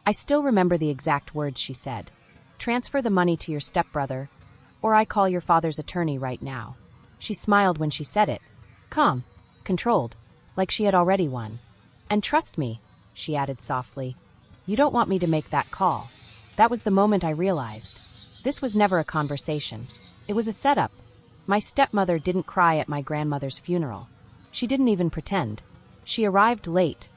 I still remember the exact words she said. Transfer the money to your stepbrother, or I call your father's attorney right now. She smiled when she said it. Calm, controlled, like she had already won. And trust me, she added softly, you don't want me to make that call. That was the moment I realized. This was never a conversation. It was a setup. My stepmother didn't cry at my grandmother's funeral. She didn't even pretend. She arrived late,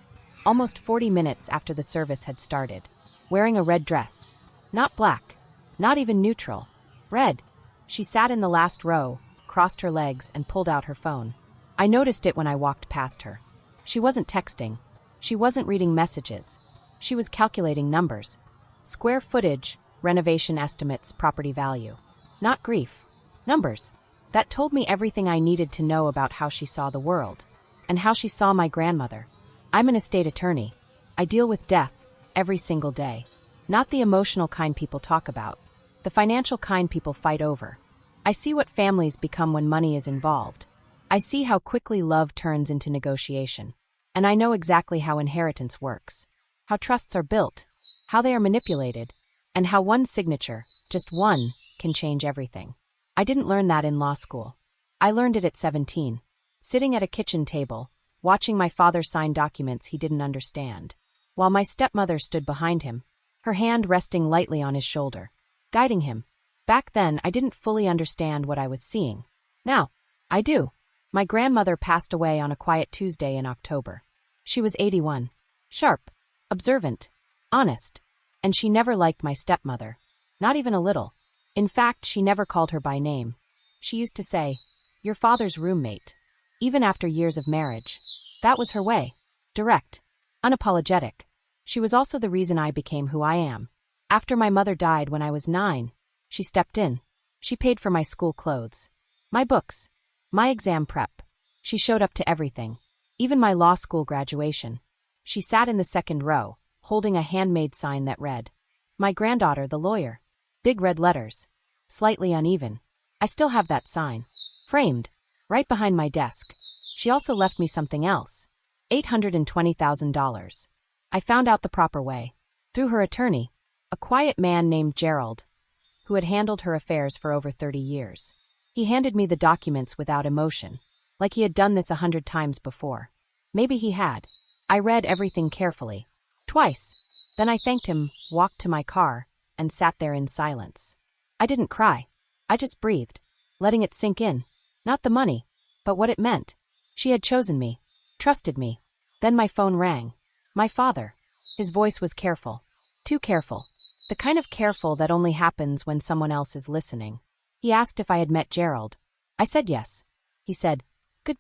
almost 40 minutes after the service had started, wearing a red dress. Not black, not even neutral. Red. She sat in the last row, crossed her legs, and pulled out her phone. I noticed it when I walked past her. She wasn't texting. She wasn't reading messages. She was calculating numbers. Square footage, renovation estimates, property value. Not grief. Numbers. That told me everything I needed to know about how she saw the world, and how she saw my grandmother. I'm an estate attorney. I deal with death every single day. Not the emotional kind people talk about. The financial kind people fight over. I see what families become when money is involved. I see how quickly love turns into negotiation. And I know exactly how inheritance works. How trusts are built. How they are manipulated. And how one signature, just one, can change everything. I didn't learn that in law school. I learned it at 17, sitting at a kitchen table, watching my father sign documents he didn't understand, while my stepmother stood behind him, her hand resting lightly on his shoulder, guiding him. Back then, I didn't fully understand what I was seeing. Now, I do. My grandmother passed away on a quiet Tuesday in October. She was 81, sharp, observant, honest, and she never liked my stepmother, not even a little. In fact, she never called her by name. She used to say, your father's roommate, even after years of marriage. That was her way. Direct. Unapologetic. She was also the reason I became who I am. After my mother died when I was 9, she stepped in. She paid for my school clothes, my books, my exam prep. She showed up to everything, even my law school graduation. She sat in the second row, holding a handmade sign that read, my granddaughter, the lawyer. Big red letters, slightly uneven. I still have that sign, framed, right behind my desk. She also left me something else, $820,000. I found out the proper way, through her attorney, a quiet man named Gerald, who had handled her affairs for over 30 years. He handed me the documents without emotion, like he had done this 100 times before. Maybe he had. I read everything carefully, twice. Then I thanked him, walked to my car, and sat there in silence. I didn't cry. I just breathed, letting it sink in. Not the money, but what it meant. She had chosen me, trusted me. Then my phone rang. My father. His voice was careful. Too careful. The kind of careful that only happens when someone else is listening. He asked if I had met Gerald. I said yes. He said,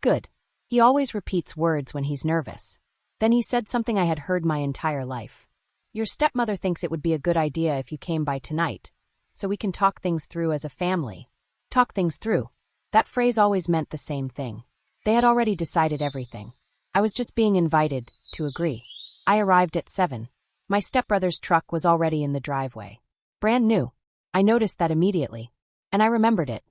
good. He always repeats words when he's nervous. Then he said something I had heard my entire life. Your stepmother thinks it would be a good idea if you came by tonight, so we can talk things through as a family. Talk things through. That phrase always meant the same thing. They had already decided everything. I was just being invited to agree. I arrived at 7. My stepbrother's truck was already in the driveway. Brand new. I noticed that immediately. And I remembered it.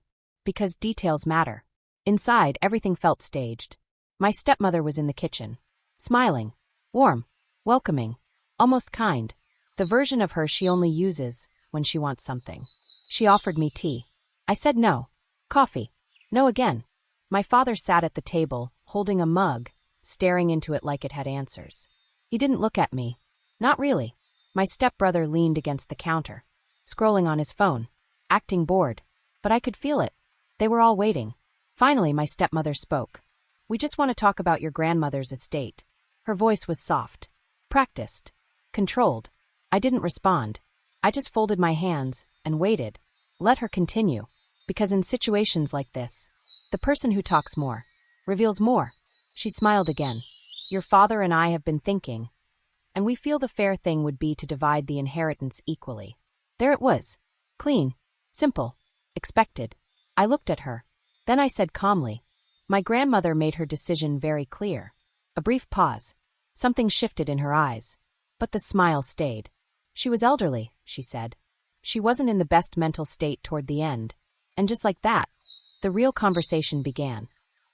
Because details matter. Inside, everything felt staged. My stepmother was in the kitchen. Smiling. Warm. Welcoming. Almost kind. The version of her she only uses when she wants something. She offered me tea. I said no. Coffee. No again. My father sat at the table, holding a mug, staring into it like it had answers. He didn't look at me. Not really. My stepbrother leaned against the counter, scrolling on his phone, acting bored. But I could feel it. They were all waiting. Finally, my stepmother spoke. We just want to talk about your grandmother's estate. Her voice was soft. Practiced. Controlled. I didn't respond. I just folded my hands and waited. Let her continue. Because in situations like this, the person who talks more reveals more. She smiled again. Your father and I have been thinking, and we feel the fair thing would be to divide the inheritance equally. There it was. Clean. Simple. Expected. I looked at her. Then I said calmly, my grandmother made her decision very clear. A brief pause. Something shifted in her eyes. But the smile stayed. She was elderly, she said. She wasn't in the best mental state toward the end. And just like that, the real conversation began.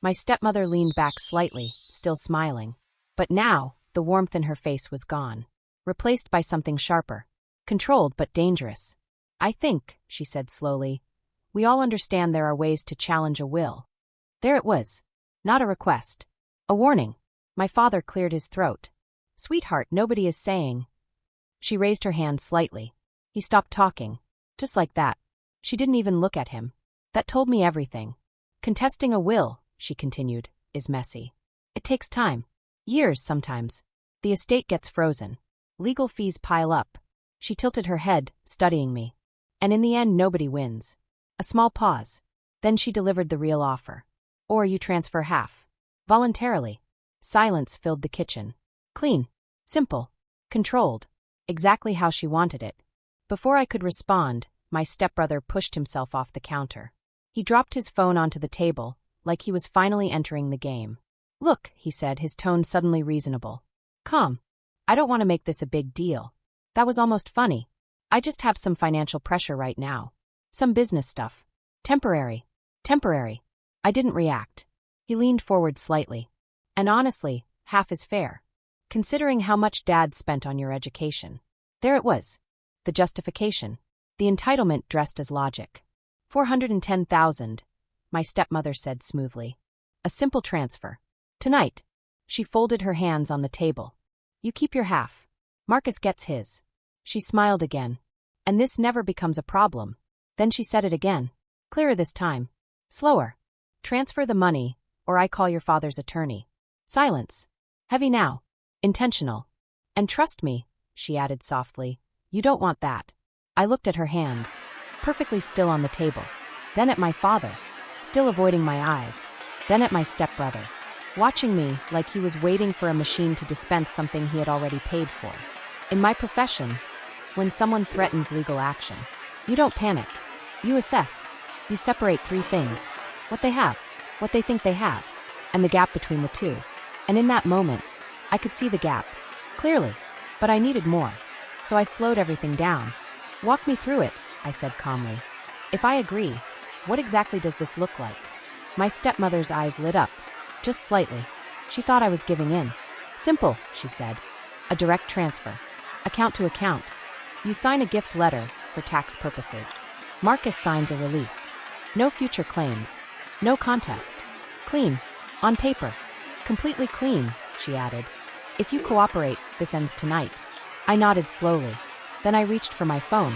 My stepmother leaned back slightly, still smiling. But now, the warmth in her face was gone. replaced by something sharper. Controlled but dangerous. I think, she said slowly, we all understand there are ways to challenge a will. There it was. Not a request. A warning. My father cleared his throat. Sweetheart, nobody is saying. She raised her hand slightly. He stopped talking. Just like that. She didn't even look at him. That told me everything. Contesting a will, she continued, is messy. It takes time. Years sometimes. The estate gets frozen. Legal fees pile up. She tilted her head, studying me. And in the end nobody wins. A small pause. Then she delivered the real offer. Or you transfer half. Voluntarily. Silence filled the kitchen. Clean. Simple. Controlled. Exactly how she wanted it. Before I could respond, my stepbrother pushed himself off the counter. He dropped his phone onto the table, like he was finally entering the game. Look, he said, his tone suddenly reasonable. Calm. I don't want to make this a big deal. That was almost funny. I just have some financial pressure right now. Some business stuff. Temporary. Temporary. I didn't react. He leaned forward slightly. And honestly, half is fair. Considering how much Dad spent on your education. There it was. The justification. The entitlement dressed as logic. 410,000, my stepmother said smoothly. A simple transfer. Tonight. She folded her hands on the table. You keep your half. Marcus gets his. She smiled again. And this never becomes a problem. Then she said it again. Clearer this time. Slower. Transfer the money, or I call your father's attorney. Silence. Heavy now. Intentional. And trust me, she added softly, you don't want that. I looked at her hands, perfectly still on the table. Then at my father, still avoiding my eyes. Then at my stepbrother, watching me like he was waiting for a machine to dispense something he had already paid for. In my profession, when someone threatens legal action, you don't panic. You assess. You separate three things. What they have, what they think they have, and the gap between the two. And in that moment, I could see the gap. Clearly. But I needed more. So I slowed everything down. Walk me through it, I said calmly. If I agree, what exactly does this look like? My stepmother's eyes lit up. Just slightly. She thought I was giving in. Simple, she said. A direct transfer. Account to account. You sign a gift letter for tax purposes. Marcus signs a release. No future claims. No contest. Clean. On paper. Completely clean, she added. If you cooperate, this ends tonight. I nodded slowly. Then I reached for my phone,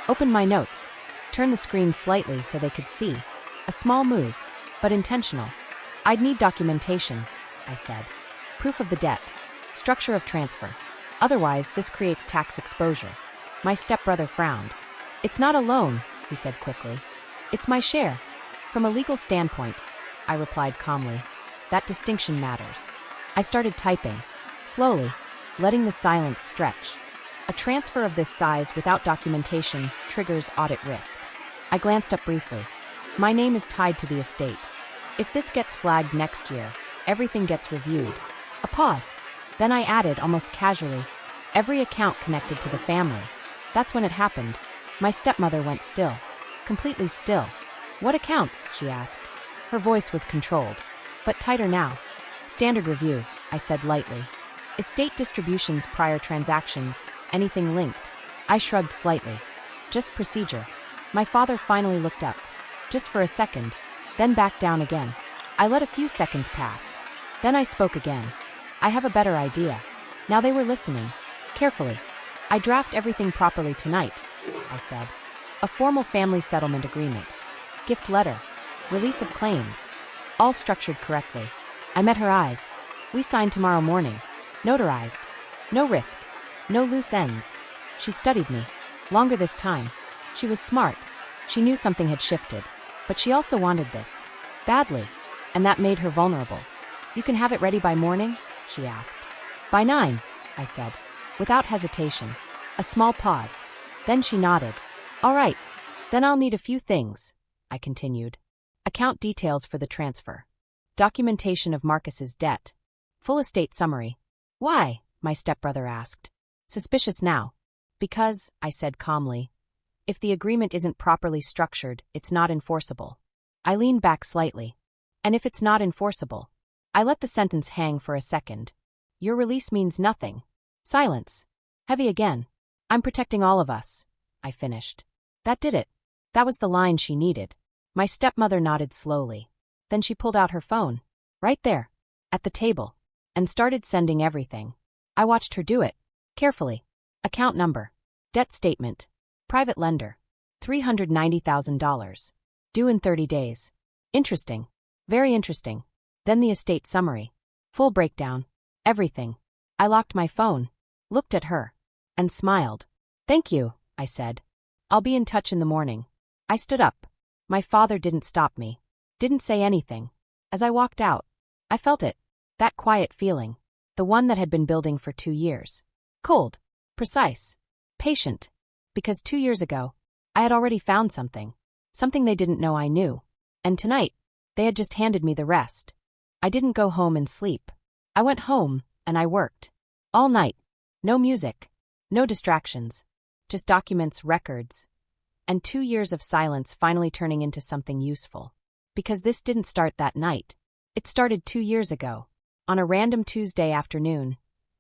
opened my notes, turned the screen slightly so they could see. A small move, but intentional. I'd need documentation, I said. Proof of the debt. Structure of transfer. Otherwise, this creates tax exposure. My stepbrother frowned. It's not a loan, he said quickly. It's my share. From a legal standpoint, I replied calmly. That distinction matters. I started typing, slowly, letting the silence stretch. A transfer of this size without documentation triggers audit risk. I glanced up briefly. My name is tied to the estate. If this gets flagged next year, everything gets reviewed. A pause. Then I added almost casually, every account connected to the family. That's when it happened. My stepmother went still. Completely still. What accounts? She asked. Her voice was controlled. But tighter now. Standard review, I said lightly. Estate distributions, prior transactions, anything linked. I shrugged slightly. Just procedure. My father finally looked up. Just for a second. Then back down again. I let a few seconds pass. Then I spoke again. I have a better idea. Now they were listening. Carefully. I draft everything properly tonight, I said. A formal family settlement agreement. Gift letter. Release of claims. All structured correctly. I met her eyes. We sign tomorrow morning. Notarized. No risk. No loose ends. She studied me. Longer this time. She was smart. She knew something had shifted. But she also wanted this. Badly. And that made her vulnerable. You can have it ready by morning? She asked. By 9, I said. Without hesitation. A small pause. Then she nodded. All right. Then I'll need a few things, I continued. Account details for the transfer. Documentation of Marcus's debt. Full estate summary. Why? My stepbrother asked. Suspicious now. Because, I said calmly, if the agreement isn't properly structured, it's not enforceable. I leaned back slightly. And if it's not enforceable? I let the sentence hang for a second. Your release means nothing. Silence. Heavy again. I'm protecting all of us, I finished. That did it. That was the line she needed. My stepmother nodded slowly. Then she pulled out her phone. Right there. At the table. And started sending everything. I watched her do it. Carefully. Account number. Debt statement. Private lender. $390,000. Due in 30 days. Interesting. Very interesting. Then the estate summary. Full breakdown. Everything. I locked my phone, looked at her, and smiled. Thank you, I said. I'll be in touch in the morning. I stood up. My father didn't stop me. Didn't say anything. As I walked out, I felt it. That quiet feeling. The one that had been building for 2 years. Cold. Precise. Patient. Because 2 years ago, I had already found something. Something they didn't know I knew. And tonight, they had just handed me the rest. I didn't go home and sleep. I went home, and I worked. All night. No music. No distractions. Just documents, records. And 2 years of silence finally turning into something useful. Because this didn't start that night. It started 2 years ago. On a random Tuesday afternoon.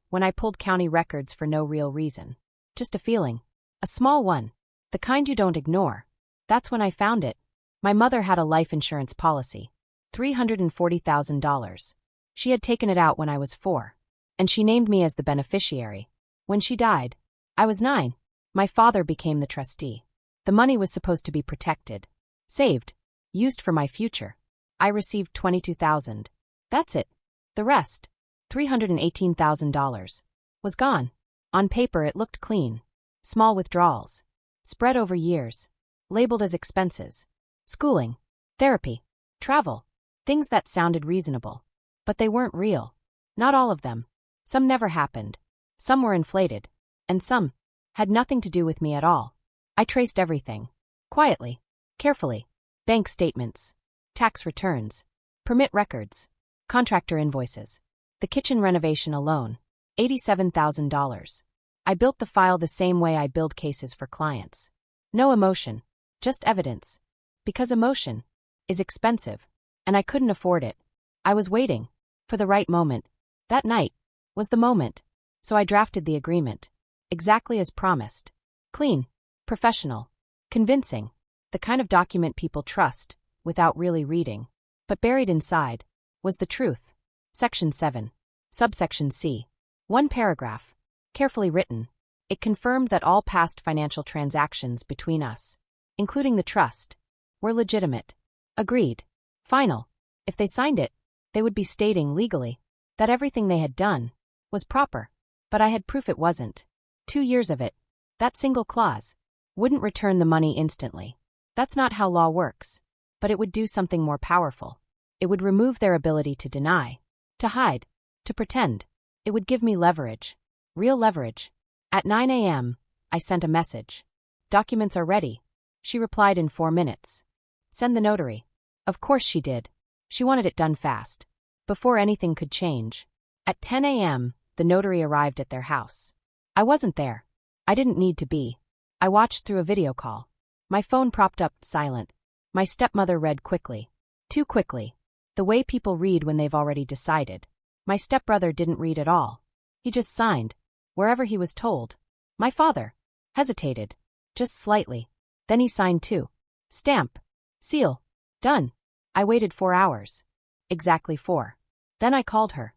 When I pulled county records for no real reason. Just a feeling. A small one. The kind you don't ignore. That's when I found it. My mother had a life insurance policy. $340,000. She had taken it out when I was 4. And she named me as the beneficiary. When she died, I was 9. My father became the trustee. The money was supposed to be protected. Saved. Used for my future. I received $22,000. That's it. The rest, $318,000, was gone. On paper it looked clean. Small withdrawals. Spread over years. Labeled as expenses. Schooling. Therapy. Travel. Things that sounded reasonable. But they weren't real. Not all of them. Some never happened. Some were inflated. And some had nothing to do with me at all. I traced everything. Quietly. Carefully. Bank statements. Tax returns. Permit records. Contractor invoices. The kitchen renovation alone. $87,000. I built the file the same way I build cases for clients. No emotion. Just evidence. Because emotion is expensive. And I couldn't afford it. I was waiting. For the right moment. That night was the moment. So I drafted the agreement. Exactly as promised. Clean. Professional. Convincing. The kind of document people trust, without really reading. But buried inside was the truth. Section 7. Subsection C. 1 paragraph. Carefully written. It confirmed that all past financial transactions between us, including the trust, were legitimate. Agreed. Final. If they signed it, they would be stating legally that everything they had done was proper. But I had proof it wasn't. 2 years of it. That single clause wouldn't return the money instantly. That's not how law works. But it would do something more powerful. It would remove their ability to deny, to hide, to pretend. It would give me leverage. Real leverage. At 9 a.m., I sent a message. Documents are ready. She replied in 4 minutes. Send the notary. Of course she did. She wanted it done fast. Before anything could change. At 10 a.m., the notary arrived at their house. I wasn't there. I didn't need to be. I watched through a video call. My phone propped up, silent. My stepmother read quickly. Too quickly. The way people read when they've already decided. My stepbrother didn't read at all. He just signed. Wherever he was told. My father hesitated. Just slightly. Then he signed too. Stamp. Seal. Done. I waited 4 hours. Exactly 4. Then I called her.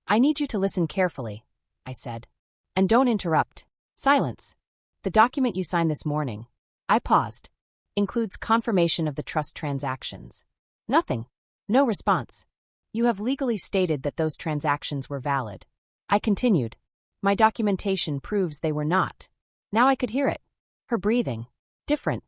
I need you to listen carefully, I said. And don't interrupt. Silence. The document you signed this morning. I paused. Includes confirmation of the trust transactions. Nothing. No response. You have legally stated that those transactions were valid. I continued. My documentation proves they were not. Now I could hear it. Her breathing. Different.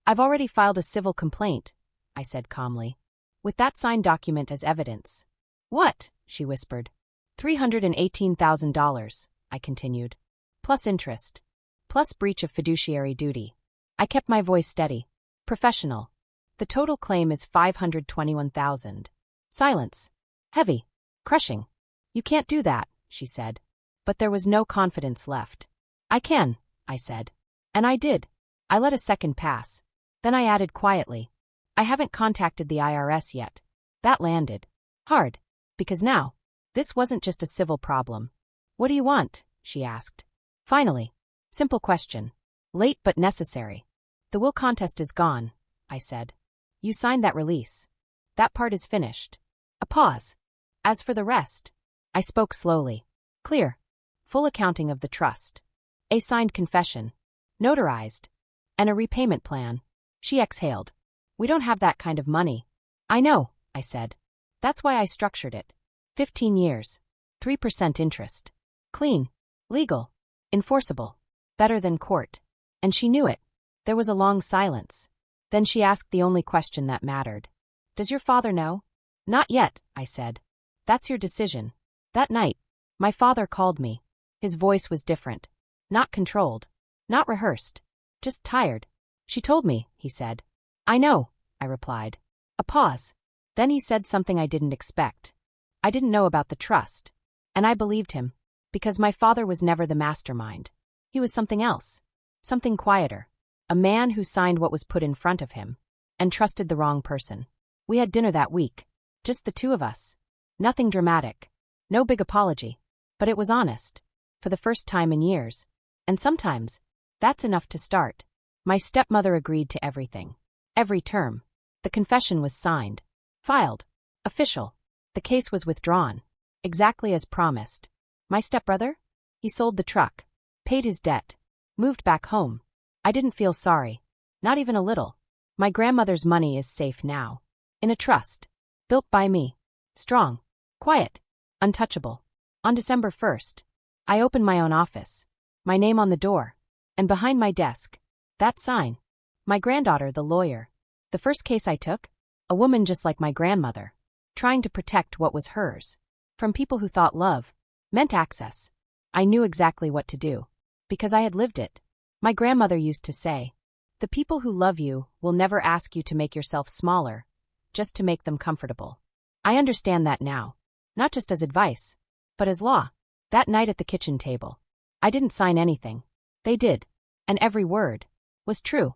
I've already filed a civil complaint, I said calmly. With that signed document as evidence. What? She whispered. $318,000, I continued. Plus interest. Plus breach of fiduciary duty. I kept my voice steady. Professional. The total claim is $521,000. Silence. Heavy. Crushing. You can't do that, she said. But there was no confidence left. I can, I said. And I did. I let a second pass. Then I added quietly. I haven't contacted the IRS yet. That landed. Hard. Because now, this wasn't just a civil problem. What do you want? She asked. Finally. Simple question. Late but necessary. The will contest is gone, I said. You signed that release. That part is finished. A pause. As for the rest, I spoke slowly. Clear. Full accounting of the trust. A signed confession. Notarized. And a repayment plan. She exhaled. We don't have that kind of money. I know, I said. That's why I structured it. 15 years. 3% interest. Clean. Legal. Enforceable. Better than court. And she knew it. There was a long silence. Then she asked the only question that mattered. Does your father know? Not yet, I said. That's your decision. That night, my father called me. His voice was different. Not controlled. Not rehearsed. Just tired. She told me, he said. I know, I replied. A pause. Then he said something I didn't expect. I didn't know about the trust. And I believed him. Because my father was never the mastermind. He was something else. Something quieter. A man who signed what was put in front of him. And trusted the wrong person. We had dinner that week. Just the two of us. Nothing dramatic. No big apology. But it was honest. For the first time in years. And sometimes, that's enough to start. My stepmother agreed to everything. Every term. The confession was signed. Filed. Official. The case was withdrawn. Exactly as promised. My stepbrother? He sold the truck. Paid his debt. Moved back home. I didn't feel sorry. Not even a little. My grandmother's money is safe now. In a trust. Built by me. Strong. Quiet. Untouchable. On December 1st. I opened my own office. My name on the door. And behind my desk. That sign. My granddaughter, the lawyer. The first case I took? A woman just like my grandmother. Trying to protect what was hers. From people who thought love meant access. I knew exactly what to do. Because I had lived it. My grandmother used to say, the people who love you will never ask you to make yourself smaller, just to make them comfortable. I understand that now. Not just as advice, but as law. That night at the kitchen table. I didn't sign anything. They did. And every word was true.